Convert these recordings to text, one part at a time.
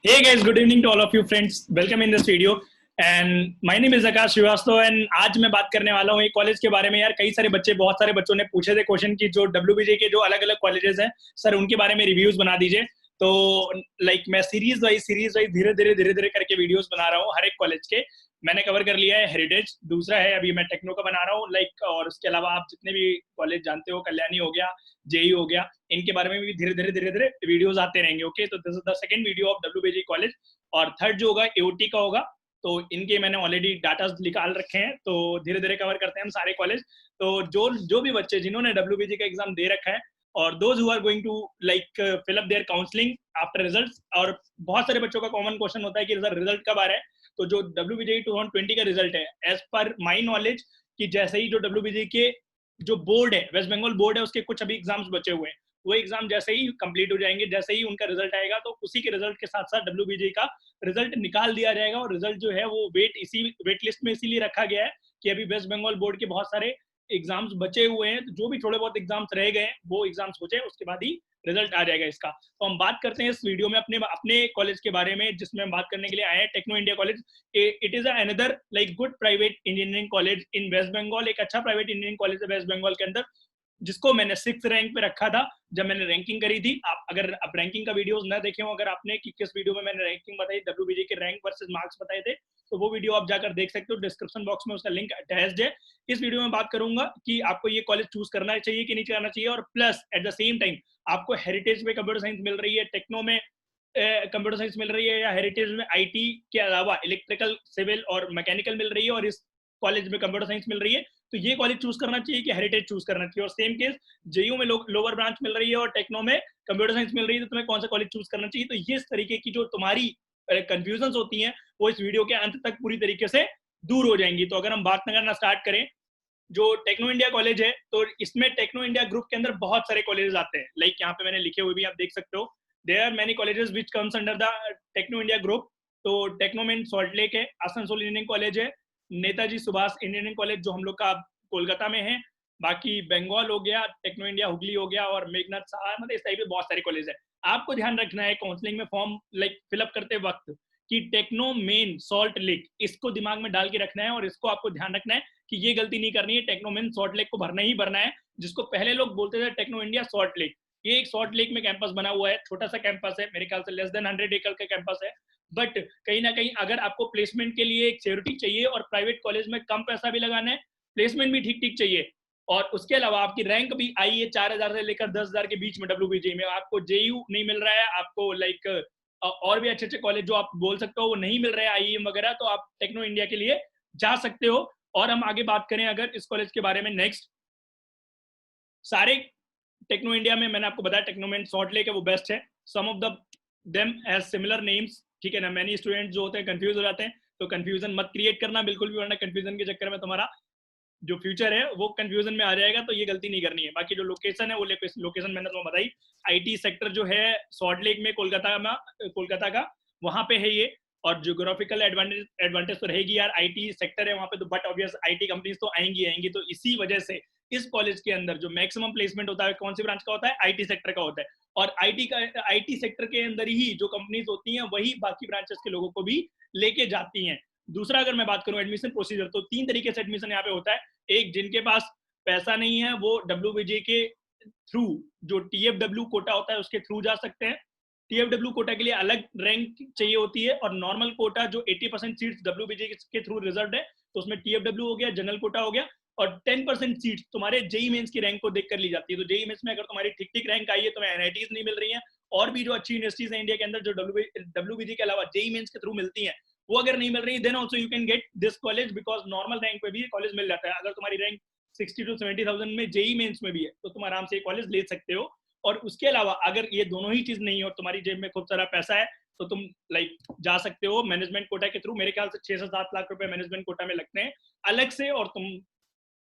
Hey guys, good evening to all of you friends. Welcome in this video. And my name is Akash Shrivastava and आज मैं बात करने वाला हूँ एक कॉलेज के बारे में। यार कई सारे बच्चे, बहुत सारे बच्चों ने पूछे थे क्वेश्चन की जो WBJ के जो अलग अलग कॉलेजेस हैं सर उनके बारे में रिव्यूज बना दीजिए। तो मैं सीरीज वाइज धीरे धीरे करके वीडियोस बना रहा हूँ हर एक कॉलेज के। मैंने कवर कर लिया है हेरिटेज, दूसरा है अभी मैं टेक्नो का बना रहा हूँ और उसके अलावा आप जितने भी कॉलेज जानते हो, कल्याणी हो गया, जेई हो गया, इनके बारे में भी धीरे धीरे वीडियोस आते रहेंगे। ओके, तो this is the second video of WBJ college और थर्ड जो होगा एओटी का होगा। तो इनके मैंने ऑलरेडी डाटा निकाल रखे हैं, तो धीरे धीरे कवर करते हैं हम सारे कॉलेज। तो जो भी बच्चे जिन्होंने WBJ का एग्जाम दे रखा है और those who are going to fill up their counselling after results, और बहुत सारे बच्चों का कॉमन क्वेश्चन होता है कि सर रिजल्ट कब आ रहा है। तो जो WBJ 2020 का रिजल्ट है एज पर माई नॉलेज कि जैसे ही जो WBJ के जो बोर्ड है, वेस्ट बंगाल बोर्ड है, उसके कुछ अभी एग्जाम्स बचे हुए हैं, वो एग्जाम जैसे ही कंप्लीट हो जाएंगे, जैसे ही उनका रिजल्ट आएगा तो उसी के रिजल्ट के साथ साथ WBJ का रिजल्ट निकाल दिया जाएगा। और रिजल्ट जो है वो वेट लिस्ट में इसीलिए रखा गया है कि अभी वेस्ट बंगाल बोर्ड के बहुत सारे एग्जाम्स बचे हुए हैं, तो जो भी थोड़े बहुत एग्जाम्स रह गए हैं वो एग्जाम्स हो जाए उसके बाद ही रिजल्ट आ जाएगा इसका। तो हम बात करते हैं इस वीडियो में अपने अपने कॉलेज के बारे में, जिसमें हम बात करने के लिए आए हैं Techno India college. It is another good private engineering college in West Bengal. एक अच्छा प्राइवेट इंजीनियरिंग कॉलेज है वेस्ट बंगाल के अंदर, जिसको मैंने 6th रैंक पे रखा था जब मैंने रैंकिंग करी थी। आप अगर आप रैंकिंग का वीडियोस ना देखे हो, अगर आपने कि किस वीडियो में मैंने रैंकिंग बताई, WBJ के रैंक वर्सेस मार्क्स बताए थे, तो वो वीडियो आप जाकर देख सकते हो, डिस्क्रिप्शन बॉक्स में उसका लिंक अटैच्ड है। इस वीडियो में बात करूंगा कि आपको ये कॉलेज चूज करना चाहिए कि नहीं करना चाहिए, और plus at the same time आपको हेरिटेज में कंप्यूटर साइंस मिल रही है, टेक्नो में कंप्यूटर साइंस मिल रही है, या हेरिटेज में IT के अलावा इलेक्ट्रिकल, सिविल और मैकेनिकल मिल रही है, और इस कॉलेज में कंप्यूटर साइंस मिल रही है, तो ये कॉलेज चूज करना चाहिए कि हेरिटेज चूज करना चाहिए। और सेम केस जेयू में लोअर ब्रांच मिल रही है और टेक्नो में कंप्यूटर साइंस मिल रही है, तो तुम्हें कौन सा कॉलेज चूज करना चाहिए। तो ये इस तरीके की जो तुम्हारी कंफ्यूजन होती हैं वो इस वीडियो के अंत तक पूरी तरीके से दूर हो जाएंगी। तो अगर हम बात करना स्टार्ट करें जो टेक्नो इंडिया कॉलेज है, तो इसमें टेक्नो इंडिया ग्रुप के अंदर बहुत सारे कॉलेजेस आते हैं। यहाँ पे मैंने लिखे हुए भी आप देख सकते हो, there are many colleges which comes under the Techno India group. तो टेक्नो में सॉल्ट लेक है, आसनसोल इंजीनियरिंग कॉलेज है, नेताजी सुभाष इंजीनियरिंग कॉलेज जो हम लोग का कोलकाता में है, बाकी बंगाल हो गया, टेक्नो इंडिया हुगली हो गया, और मेघनाथ साहा, मतलब इस टाइप के बहुत सारे कॉलेज है। आपको ध्यान रखना है काउंसलिंग में फॉर्म फिलअप करते वक्त कि टेक्नो मेन सॉल्ट लेक, इसको दिमाग में डाल के रखना है, और इसको आपको ध्यान रखना है कि ये गलती नहीं करनी है। टेक्नो मेन सॉल्ट लेक को भरना ही भरना है, जिसको पहले लोग बोलते थे टेक्नो इंडिया सॉल्ट लेक। ये एक सॉल्ट लेक में कैंपस बना हुआ है, छोटा सा कैंपस है, मेरे ख्याल से लेस देन 100 एकड़ का कैंपस है। बट कहीं ना कहीं अगर आपको प्लेसमेंट के लिए एक सिक्योरिटी चाहिए और प्राइवेट कॉलेज में कम पैसा भी लगाना है, प्लेसमेंट भी ठीक ठीक चाहिए, और उसके अलावा आपकी रैंक भी आई है 4000 से लेकर 10,000 के बीच में WBJ में, आपको JU नहीं मिल रहा है, आपको और भी अच्छे अच्छे कॉलेज जो आप बोल सकते हो वो नहीं मिल रहे हैं, IEM वगैरह, तो आप टेक्नो इंडिया के लिए जा सकते हो। और हम आगे बात करें अगर इस कॉलेज के बारे में, नेक्स्ट सारे टेक्नो इंडिया में मैंने आपको बताया टेक्नो में सॉल्ट लेक है वो बेस्ट है। Some of the them has similar names, ठीक है ना। मैनी स्टूडेंट जो होते हैं कंफ्यूज हो जाते हैं, तो कंफ्यूजन मत क्रिएट करना बिल्कुल भी, वरना कंफ्यूजन के चक्कर में तुम्हारा जो फ्यूचर है वो कंफ्यूजन में आ जाएगा। तो ये गलती नहीं करनी है। बाकी जो लोकेशन है वो लोकेशन मैंने तुम्हें बताई, IT सेक्टर जो है सॉल्ट लेक में, कोलकाता का वहां पे है ये। और जियोग्राफिकल एडवांटेज तो रहेगी यार, IT सेक्टर है वहां पे, तो बट ऑब्वियस IT कंपनीज तो आएंगी। तो इसी वजह से इस कॉलेज के अंदर जो मैक्सिमम प्लेसमेंट होता है कौन सी ब्रांच का होता है, IT सेक्टर का होता है। और IT सेक्टर के अंदर ही जो कंपनीज होती हैं वही बाकी ब्रांचेस के लोगों को भी लेके जाती हैं। दूसरा अगर मैं बात करूं एडमिशन प्रोसीजर, तो 3 तरीके से एडमिशन यहाँ पे होता है। एक, जिनके पास पैसा नहीं है वो WBJ के थ्रू जो TFW कोटा होता है उसके थ्रू जा सकते हैं। TFW कोटा के लिए अलग रैंक चाहिए होती है, और नॉर्मल कोटा जो 80% सीट्स WBJ के थ्रू रिजर्व है, तो उसमें TFW हो गया, जनरल कोटा हो गया, और 10% सीट्स तुम्हारे JEE मेंस की रैंक को देखकर ली जाती है। तो JEE मेंस में अगर तुम्हारी ठीक ठीक रैंक आई है, तुम्हें NITs नहीं मिल रही है, और भी जो अच्छी यूनिवर्सिटीज है इंडिया के अंदर जो WBJ के अलावा JEE मेंस के थ्रू मिलती है, वो अगर नहीं मिल रही, then also you can get this college, because normal rank पे भी कॉलेज मिल जाता है। अगर तुम्हारी रैंक 60 to 70,000 में JEE मेंस में भी है, तो तुम आराम से कॉलेज ले सकते हो। और उसके अलावा अगर ये दोनों ही चीज नहीं है और तुम्हारी जेब में खूब सारा पैसा है, तो तुम जा सकते हो मैनेजमेंट कोटा के थ्रू। मेरे ख्याल से 6 से 7 लाख रुपए मैनेजमेंट कोटा में लगते हैं अलग से, और तुम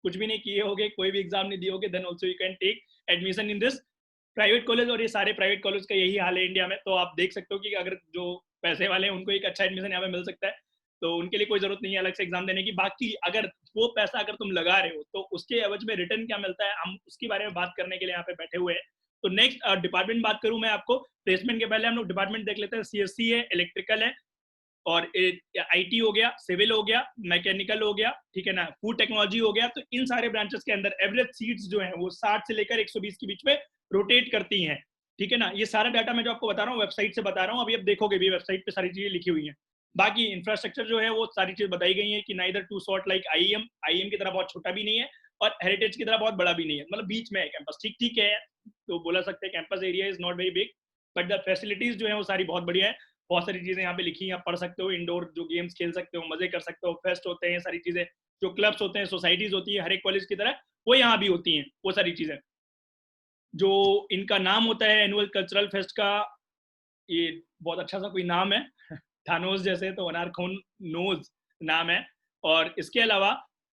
कुछ भी नहीं किए होगे, कोई भी एग्जाम नहीं दिए होगे, then also you can take admission in this private college. और ये सारे प्राइवेट कॉलेज का यही हाल है इंडिया में। तो आप देख सकते हो कि अगर जो पैसे वाले हैं उनको एक अच्छा एडमिशन यहाँ पे मिल सकता है, तो उनके लिए कोई जरूरत नहीं है अलग से एग्जाम देने की। बाकी अगर वो पैसा अगर तुम लगा रहे हो, तो उसके एवज में रिटर्न क्या मिलता है, हम उसके बारे में बात करने के लिए यहाँ पे बैठे हुए हैं। तो नेक्स्ट डिपार्टमेंट बात करूं मैं आपको, प्लेसमेंट के पहले हम लोग डिपार्टमेंट देख लेते हैं। सीएससी है, इलेक्ट्रिकल है, और आईटी हो गया, सिविल हो गया, मैकेनिकल हो गया, ठीक है ना, फूड टेक्नोलॉजी हो गया। तो इन सारे ब्रांचेस के अंदर एवरेज सीट्स जो हैं वो 60 से लेकर 120 के बीच में रोटेट करती हैं, ठीक है ना। ये सारा डाटा मैं जो आपको बता रहा हूँ वेबसाइट से बता रहा हूँ, अभी आप देखोगे भी वेबसाइट पे सारी चीजें लिखी हुई हैं। बाकी इंफ्रास्ट्रक्चर जो है वो सारी चीज बताई गई है कि neither too short like IM की तरह बहुत छोटा भी नहीं है और हेरिटेज की तरह बहुत बड़ा भी नहीं है, मतलब बीच में है कैंपस, ठीक ठीक है। तो बोला सकते हैं campus area is not very big, but the facilities जो है वो सारी बहुत बढ़िया है। बहुत सारी चीजें यहाँ पे लिखी हैं, आप पढ़ सकते हो, इंडोर जो गेम्स खेल सकते हो, मजे कर सकते हो, फेस्ट होते हैं, सारी चीजें जो क्लब्स होते हैं, सोसाइटीज होती है हर एक कॉलेज की तरह, वो यहाँ भी होती हैं वो सारी चीजें। जो इनका नाम होता है एनुअल कल्चरल फेस्ट का, ये बहुत अच्छा सा कोई नाम है थानोस जैसे, तो अनारखोन नोज नाम है। और इसके अलावा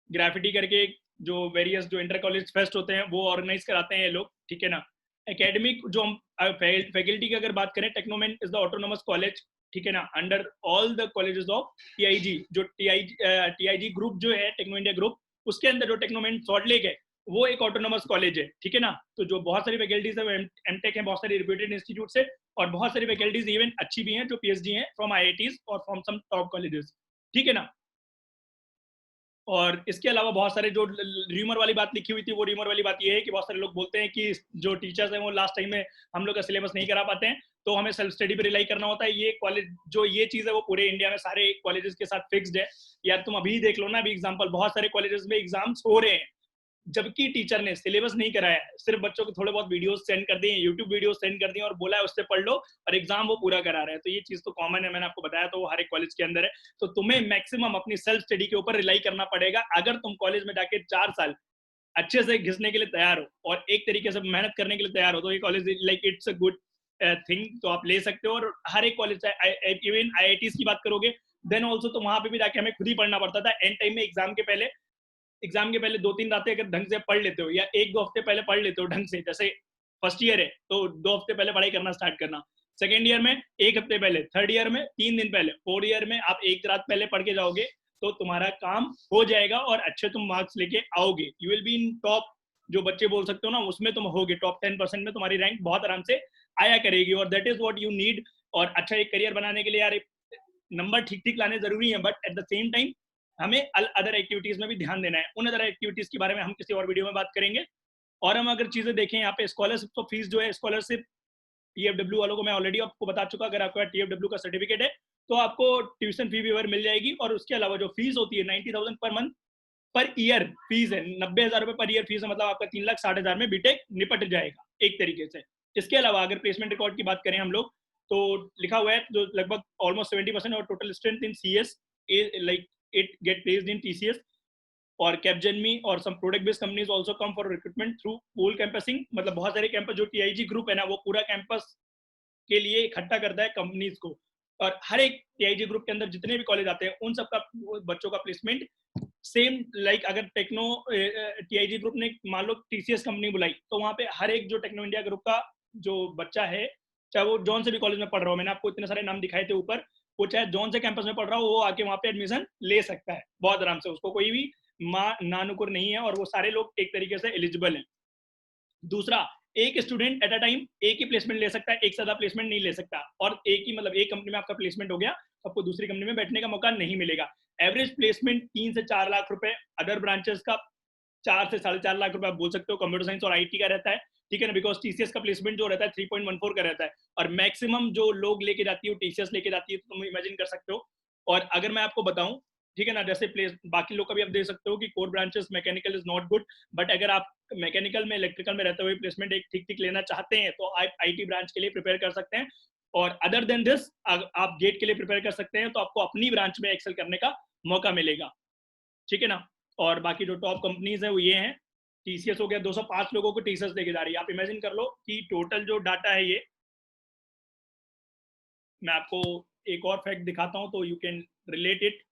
ग्राफिटी करके जो वेरियस जो इंटर कॉलेज फेस्ट होते हैं वो ऑर्गेनाइज कराते हैं ये लोग, ठीक है ना। एकेडमिक जो हम फैकल्टी की अगर बात करें, टेक्नोमेंट इज द ऑटोनोमस कॉलेज, ठीक है ना, under all the colleges of TIG. जो टीआईजी ग्रुप जो है, टेक्नो इंडिया ग्रुप, उसके अंदर जो टेक्नोमेंट सॉल्ट लेक है वो एक ऑटोनोमस कॉलेज है, ठीक है ना। तो जो बहुत सारी फैकल्टीज है, एमटेक है बहुत सारी रिप्यूटेड इंस्टीट्यूट से, और बहुत सारी फैकल्टीज इवन अच्छी भी हैं जो पीएचडी हैं फ्रॉम आईआईटीज और फ्रॉम सम टॉप कॉलेजेस, ठीक है ना। और इसके अलावा बहुत सारे जो र्यूमर वाली बात लिखी हुई थी, वो र्यूमर वाली बात ये है कि बहुत सारे लोग बोलते हैं कि जो टीचर्स हैं वो लास्ट टाइम में हम लोग का सिलेबस नहीं करा पाते हैं, तो हमें सेल्फ स्टडी पे रिलाई करना होता है। ये कॉलेज जो ये चीज है वो पूरे इंडिया में सारे कॉलेजेस के साथ फिक्स्ड है। यार तुम अभी देख लो ना, अभी एग्जाम्पल, बहुत सारे कॉलेजेस में एग्जाम्स हो रहे हैं जबकि टीचर ने सिलेबस नहीं कराया है, सिर्फ बच्चों को थोड़े बहुत वीडियोस सेंड कर दिए, यूट्यूब वीडियोस सेंड कर दिए और बोला है उससे पढ़ लो, और एग्जाम वो पूरा करा रहे हैं। तो ये चीज तो कॉमन है, मैंने आपको बताया, तो वो हर एक कॉलेज के अंदर है। तो तुम्हें मैक्सिमम अपनी सेल्फ स्टडी के ऊपर रिलाई करना पड़ेगा। अगर तुम कॉलेज में जाके 4 साल अच्छे से घिसने के लिए तैयार हो और एक तरीके से मेहनत करने के लिए तैयार हो, तो ये college like it's a good thing, तो आप ले सकते हो। और हर एक कॉलेज, इवन आईआईटीज की बात करोगे देन ऑल्सो, तो वहां पे भी जाके हमें खुद ही पढ़ना पड़ता था एंड टाइम में। एग्जाम के पहले 2-3 रातें अगर ढंग से पढ़ लेते हो, या 1-2 हफ्ते पहले पढ़ लेते हो ढंग से, जैसे फर्स्ट ईयर है तो 2 हफ्ते पहले पढ़ाई करना स्टार्ट करना, सेकेंड ईयर में 1 हफ्ते पहले, थर्ड ईयर में 3 दिन पहले, फोर्थ ईयर में आप 1 रात पहले पढ़ के जाओगे तो तुम्हारा काम हो जाएगा और अच्छे तुम मार्क्स लेके आओगे। You will be in top, जो बच्चे बोल सकते हो ना, उसमें तुम होगे टॉप 10% में, तुम्हारी रैंक बहुत आराम से आया करेगी। और that is what you need. और अच्छा एक करियर बनाने के लिए यार नंबर ठीक ठीक लाने जरूरी है, but at the same time हमें अदर एक्टिविटीज में भी ध्यान देना है। उन अदर एक्टिविटीज के बारे में हम किसी और वीडियो में बात करेंगे। और हम अगर चीजें देखें यहाँ पे, स्कॉलरशिप तो फीस जो है, स्कॉलरशिप टीएफडब्ल्यू वालों को मैं ऑलरेडी आपको बता चुका, अगर आपका टीएफडब्ल्यू का सर्टिफिकेट है तो आपको ट्यूशन फी भी मिल जाएगी। और उसके अलावा जो फीस होती है 90,000 per month per year fees है, 90,000 रुपए पर ईयर फीस है, मतलब आपका 3,60,000 में बीटेक निपट जाएगा एक तरीके से। इसके अलावा अगर प्लेसमेंट रिकॉर्ड की बात करें हम लोग, तो लिखा हुआ है जो लगभग ऑलमोस्ट 70% और total strength in CS, like it get placed in TCS और कैपजेनमी और some product based companies also come for recruitment through pool campusing. मतलब बहुत सारे कैंपस, जो टीआईजी ग्रुप है ना, वो पूरा कैंपस के लिए इकट्ठा करता है कंपनीज को। और हर एक टीआईजी ग्रुप के अंदर जितने भी कॉलेज आते हैं उन सबका बच्चों का प्लेसमेंट सेम, लाइक अगर टेक्नो टीआईजी ग्रुप ने मान लो टीसीएस कंपनी बुलाई, तो वहां पे हर एक जो टेक्नो इंडिया ग्रुप का जो बच्चा है, चाहे वो जौन से भी कॉलेज में पढ़ रहा हो, मैंने आपको इतने सारे नाम दिखाए थे ऊपर, वो चाहे जौन से कैंपस में पढ़ रहा हो, वो आके वहां पे एडमिशन ले सकता है बहुत आराम से, उसको कोई भी नानुकुर नहीं है, और वो सारे लोग एक तरीके से एलिजिबल हैं। दूसरा, एक स्टूडेंट एट अ टाइम एक ही प्लेसमेंट ले सकता है, एक से ज्यादा प्लेसमेंट नहीं ले सकता। और एक ही, मतलब एक कंपनी में आपका प्लेसमेंट हो गया, आपको दूसरी कंपनी में बैठने का मौका नहीं मिलेगा। एवरेज प्लेसमेंट 3 से 4 लाख रुपए, अदर ब्रांचेस का 4 से 4.5 लाख रुपए आप बोल सकते हो, कंप्यूटर साइंस और आईटी का रहता है, ठीक है ना, बिकॉज टीसीएस का प्लेसमेंट जो रहता है 3.14 का रहता है, और मैक्सिमम जो लोग लेके जाती है टीसीएस लेके जाती है, तो तुम इमेजिन कर सकते हो। और अगर मैं आपको बताऊं, ठीक है ना, जैसे प्लेस बाकी लोग का भी आप देख सकते हो कि core branches mechanical is not good, but अगर आप मैकेनिकल में, इलेक्ट्रिकल में रहते हुए प्लेसमेंट एक ठीक ठीक लेना चाहते हैं तो आप आईटी ब्रांच के लिए प्रिपेयर कर सकते हैं। और अदर देन दिस आप गेट के लिए प्रिपेयर कर सकते हैं, तो आपको अपनी ब्रांच में एक्सेल करने का मौका मिलेगा, ठीक है ना। और बाकी जो टॉप कंपनीज है वो ये हैं, टीसीएस हो गया, 205 लोगों को टीसीएस लेके जा रही है। आप इमेजिन कर लो कि टोटल जो डाटा है ये, मैं आपको एक और फैक्ट दिखाता हूं तो यू कैन रिलेट इट,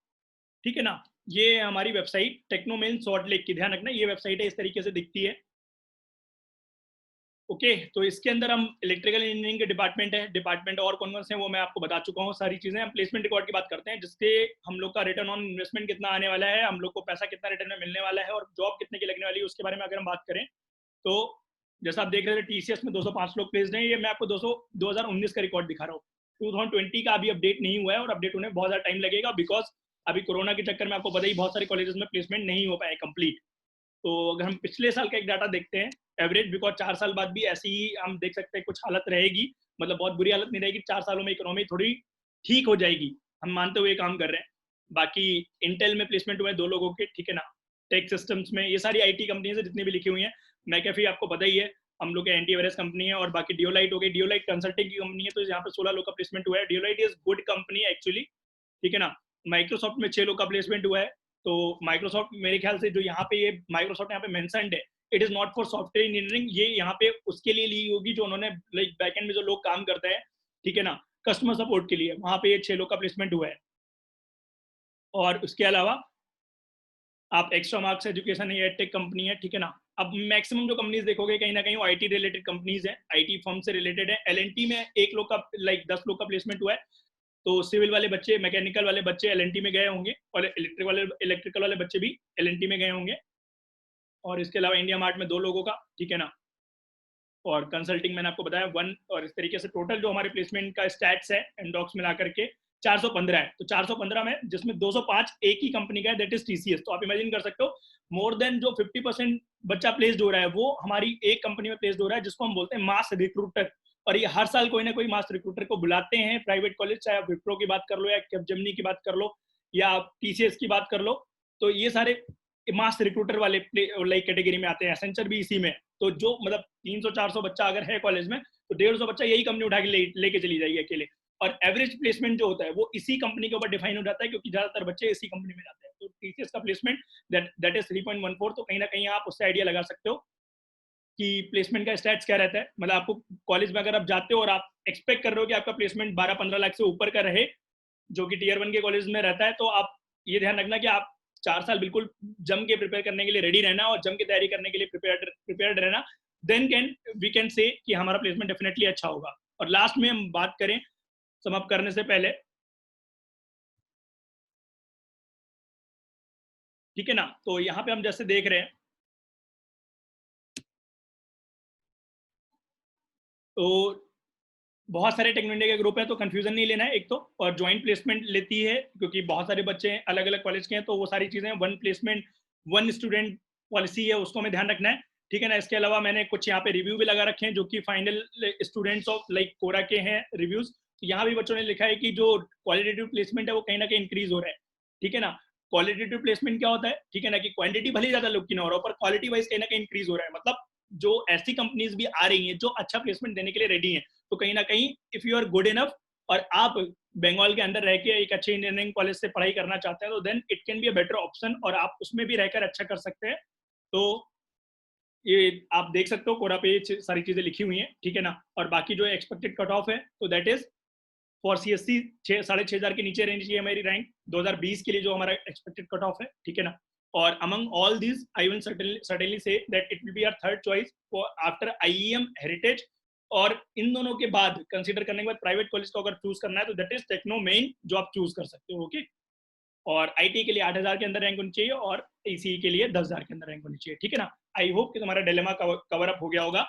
ठीक है ना। ये हमारी वेबसाइट टेक्नोमेन सॉल्ट लेक की, ध्यान रखना ये वेबसाइट है, इस तरीके से दिखती है। ओके, तो इसके अंदर हम इलेक्ट्रिकल इंजीनियरिंग के डिपार्टमेंट और कौन कौन से हैं वो मैं आपको बता चुका हूँ सारी चीजें। हम प्लेसमेंट रिकॉर्ड की बात करते हैं, जिससे हम लोग का रिटर्न ऑन इन्वेस्टमेंट कितना आने वाला है, हम लोग को पैसा कितना रिटर्न में मिलने वाला है, और जॉब कितने की लगने वाली है, उसके बारे में अगर हम बात करें तो जैसा आप देख रहे थे टीसीएस में 205 लोग प्लेस्ड हैं, ये मैं आपको 2019 का रिकॉर्ड दिखा रहा हूँ। 2020 का अभी अपडेट नहीं हुआ है और अपडेट होने में बहुत ज़्यादा टाइम लगेगा, बिकॉज अभी कोरोना के चक्कर में आपको पता ही बहुत सारे कॉलेजेस में प्लेसमेंट नहीं हो पाए कंप्लीट। तो अगर हम पिछले साल का एक डाटा देखते हैं एवरेज, बिकॉज 4 साल बाद भी ऐसी ही हम देख सकते हैं कुछ हालत रहेगी, मतलब बहुत बुरी हालत नहीं रहेगी, 4 सालों में इकोनॉमी थोड़ी ठीक हो जाएगी, हम मानते हुए काम कर रहे हैं। बाकी इंटेल में प्लेसमेंट हुए 2 लोगों के, ठीक है ना। टेक सिस्टम्स में ये सारी आईटी कंपनीज है जितनी भी लिखी हुई हैं। मैकेफी आपको पता ही है, हम लोग के एंटीवायरस कंपनी है। और बाकी डियोलाइट हो गई, डियोलाइट कंसल्टिंग की कंपनी है, तो यहाँ पे 16 लोग का प्लेसमेंट हुआ है। डियोलाइट इज गुड कंपनी एक्चुअली, ठीक है ना। माइक्रोसॉफ्ट में 6 लोग का प्लेसमेंट हुआ है। तो माइक्रोसॉफ्ट मेरे ख्याल से जो यहाँ पे ये माइक्रोसॉफ्ट यहाँ पे मेंशन्ड है, it is not for software engineering, ये यहाँ पे उसके लिए ली होगी जो उन्होंने लाइक बैकएंड में जो लोग काम करते हैं, ठीक है ना, कस्टमर सपोर्ट के लिए, वहाँ पे ये 6 लोग का प्लेसमेंट हुआ है। और उसके अलावा आप एक्स्ट्रा मार्क्स एजुकेशन है, टेक कंपनी है, ठीक है ना। अब मैक्सिमम जो कंपनीज देखोगे कहीं ना कहीं वो आईटी रिलेटेड कंपनीज है, आईटी फर्म से रिलेटेड है। एलएनटी में 1 लोग का लाइक 10 लोग का प्लेसमेंट हुआ है। तो सिविल वाले बच्चे, मैकेनिकल वाले बच्चे एलएनटी में गए होंगे, और इलेक्ट्रिकल वाले बच्चे भी एलएनटी में गए होंगे। और इसके अलावा इंडिया मार्ट में 2 लोगों का, ठीक है ना। और कंसल्टिंग मैंने आपको बताया 1। और इस तरीके से टोटल जो हमारे प्लेसमेंट का स्टैट्स है एंडॉक्स मिला करके 415 है। तो 415 में जिसमें 205 एक ही कंपनी का है, दैट इज टीसीएस। तो आप इमेजिन कर सकते हो मोर देन जो 50% बच्चा प्लेस्ड हो रहा है वो हमारी एक कंपनी में प्लेस्ड हो रहा है, जिसको हम बोलते हैं मास रिक्रूटर। और ये हर साल कोई ना कोई मास रिक्रूटर को बुलाते हैं प्राइवेट कॉलेज, चाहे आप विप्रो की बात कर लो या कैपजेमिनी की बात कर लो या आप टीसीएस की बात कर लो, तो ये सारे मास रिक्रूटर वाले लाइक कैटेगरी में आते हैं। एसेंचर भी इसी में। तो जो मतलब 300-400 बच्चा अगर है कॉलेज में, तो 150 बच्चा यही कंपनी उठा के लेके चली जाएगी अकेले। और एवरेज प्लेसमेंट जो होता है वो इसी कंपनी के ऊपर डिफाइन हो जाता है, क्योंकि ज्यादातर बच्चे इसी कंपनी में जाते हैं। तो टीसीएस का प्लेसमेंट दैट इज 3.14। तो कहीं ना कहीं आप उससे आइडिया लगा सकते हो कि प्लेसमेंट का स्टैट्स क्या रहता है। मतलब आपको कॉलेज में अगर आप जाते हो और आप एक्सपेक्ट कर रहे हो कि आपका प्लेसमेंट 12-15 लाख से ऊपर का रहे, जो कि टीयर 1 के कॉलेज में रहता है, तो आप ये ध्यान रखना कि आप 4 साल बिल्कुल जम के प्रिपेयर करने के लिए रेडी रहना और जम के तैयारी करने के लिए प्रिपेयर्ड रहना। देन वी कैन से कि हमारा प्लेसमेंट डेफिनेटली अच्छा होगा। और लास्ट में हम बात करें समाप्त करने से पहले, ठीक है ना, तो यहाँ पे हम जैसे देख रहे हैं, तो बहुत सारे टेक्नो इंडिया के ग्रुप है, तो कंफ्यूजन नहीं लेना है एक तो। और ज्वाइंट प्लेसमेंट लेती है क्योंकि बहुत सारे बच्चे अलग अलग कॉलेज के हैं, तो वो सारी चीजें 1 प्लेसमेंट 1 स्टूडेंट पॉलिसी है, उसको हमें ध्यान रखना है, ठीक है ना। इसके अलावा मैंने कुछ यहाँ पे रिव्यू भी लगा रखे हैं जो कि फाइनल स्टूडेंट्स ऑफ लाइक कोरा के हैं रिव्यूज। तो यहाँ भी बच्चों ने लिखा है कि जो क्वालिटेटिव प्लेसमेंट है वो कहीं ना कहीं इंक्रीज हो रहा है, ठीक है ना। क्वालिटेटिव प्लेसमेंट क्या होता है, ठीक है ना, कि क्वांटिटी भले ज्यादा लोग की ना हो रहा हो, पर क्वालिटी वाइज कहीं ना कहीं इंक्रीज हो रहा है। मतलब जो ऐसी कंपनीज भी आ रही हैं जो अच्छा प्लेसमेंट देने के लिए रेडी हैं, तो कहीं ना कहीं if you are good enough और आप बंगाल के अंदर रह के एक अच्छे इंजीनियरिंग कॉलेज से पढ़ाई करना चाहते हैं, तो then it can be a better option, और आप उसमें भी रहकर अच्छा कर सकते हैं। तो ये आप देख सकते हो कोरा पे सारी चीजें लिखी हुई हैं, ठीक है ना। और बाकी जो एक्सपेक्टेड कट ऑफ है, तो दैट इज फॉर सीएससी 6,500 के नीचे रहनी चाहिए हमारी रैंक 2020 के लिए, जो हमारा एक्सपेक्टेड कट ऑफ है, ठीक है ना। और among all these I will certainly say that it will be our third choice after IEM Heritage. और इन दोनों के बाद कंसीडर करने के बाद प्राइवेट कॉलेज को अगर चूज करना है तो दैट इज टेक्नो मेन, जो आप चूज कर सकते हो, ओके। और आईटी के लिए 8,000 के अंदर रैंक होनी चाहिए और ईसीई के लिए 10,000 के अंदर रैंक होनी चाहिए, ठीक है ना। आई होप कि तुम्हारा डिलेमा कवर अप हो गया होगा,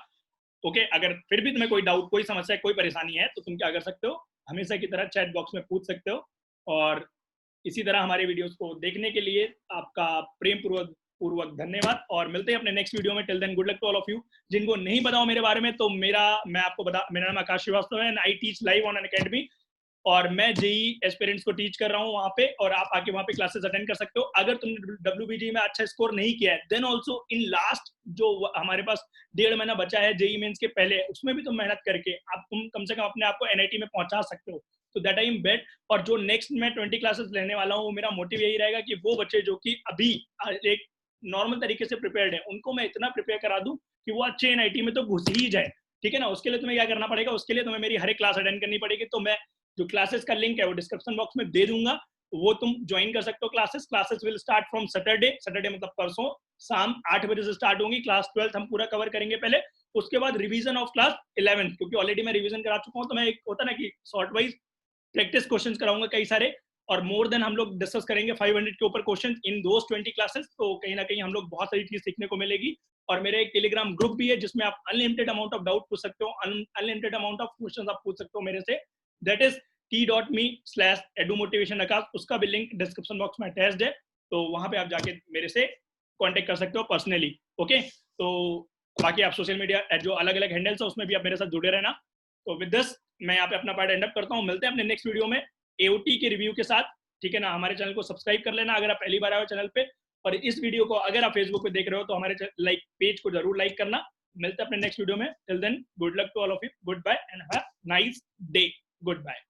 ओके। अगर फिर भी तुम्हें कोई डाउट, कोई समस्या, कोई परेशानी है, तो तुम क्या कर सकते हो, हमेशा की तरह चैट बॉक्स में पूछ सकते हो। और इसी तरह हमारे वीडियोस को देखने के लिए आपका प्रेम पूर्वक धन्यवाद, और मिलते हैं अपने नेक्स्ट वीडियो में। Till then good luck to all of you. जिनको नहीं बताओ मेरे बारे में, तो मैं आपको मेरा नाम आकाश श्रीवास्तव है and I teach live on Unacademy, और मैं जेई एस्पिरेंट्स को टीच कर रहा हूँ वहाँ पे, और आप आके वहाँ पे क्लासेस अटेंड कर सकते हो। अगर तुमने डब्ल्यूबीजी में अच्छा स्कोर नहीं किया है, देन ऑल्सो इन लास्ट जो हमारे पास 1.5 महीना बचा है जेई मेंस के पहले, उसमें भी तुम मेहनत करके तुम कम से कम अपने आप को एनआईटी में पहुंचा सकते हो। तो दैट आई एम बेट। और जो नेक्स्ट मैं 20 क्लासेस लेने वाला हूँ, मेरा मोटिव यही रहेगा कि वो बच्चे जो कि अभी एक नॉर्मल तरीके से प्रिपेयर्ड है, उनको मैं इतना प्रिपेयर करा दूं कि वो अच्छे एनआईटी में तो घुस ही जाए, ठीक है ना। उसके लिए तुम्हें क्या करना पड़ेगा, उसके लिए तुम्हें मेरी हर एक क्लास अटेंड करनी पड़ेगी। तो मैं जो क्लासेस का लिंक है वो डिस्क्रिप्शन बॉक्स में दे दूंगा, वो तुम ज्वाइन कर सकते हो। Classes will start from Saturday मतलब परसों शाम 8 बजे से स्टार्ट होंगी। क्लास 12 हम पूरा कवर करेंगे पहले, उसके बाद रिवीजन ऑफ क्लास 11, क्योंकि ऑलरेडी मैं रिवीजन करा चुका हूँ। तो मैं एक होता ना कि शॉर्ट वाइज प्रैक्टिस क्वेश्चंस कराऊंगा कई सारे, और मोर देन हम लोग डिस्कस करेंगे 500 के ऊपर क्वेश्चन इन दोस 20 क्लासेस। तो कहीं ना कहीं हम लोग बहुत सारी चीज सीखने को मिलेगी। और मेरा एक टेलीग्राम ग्रुप भी है जिसमें आप अनलिमिटेड अमाउंट ऑफ डाउट पूछ सकते हो, अनलिमिटेड अमाउंट ऑफ क्वेश्चन आप पूछ सकते हो मेरे से। दैट इज t.me/edumotivation आकाश। उसका भी लिंक डिस्क्रिप्शन बॉक्स में अटैच्ड है, तो वहां पे आप जाके मेरे से कांटेक्ट कर सकते हो पर्सनली। ओके, तो बाकी आप सोशल मीडिया जो अलग अलग हैंडल्स है उसमें भी आप मेरे साथ जुड़े रहना। तो विद दिस मैं यहाँ पे अपना पार्ट एंड अप करता हूँ। मिलते हैं अपने नेक्स्ट वीडियो में AOT के रिव्यू के साथ, ठीक है ना। हमारे चैनल को सब्सक्राइब कर लेना अगर आप पहली बार आए हो चैनल पे, और इस वीडियो को अगर आप फेसबुक पे देख रहे हो तो हमारे पेज को जरूर लाइक करना। मिलते हैं अपने नेक्स्ट वीडियो में। Till then good luck to all of you, goodbye and have a nice day. Good bye.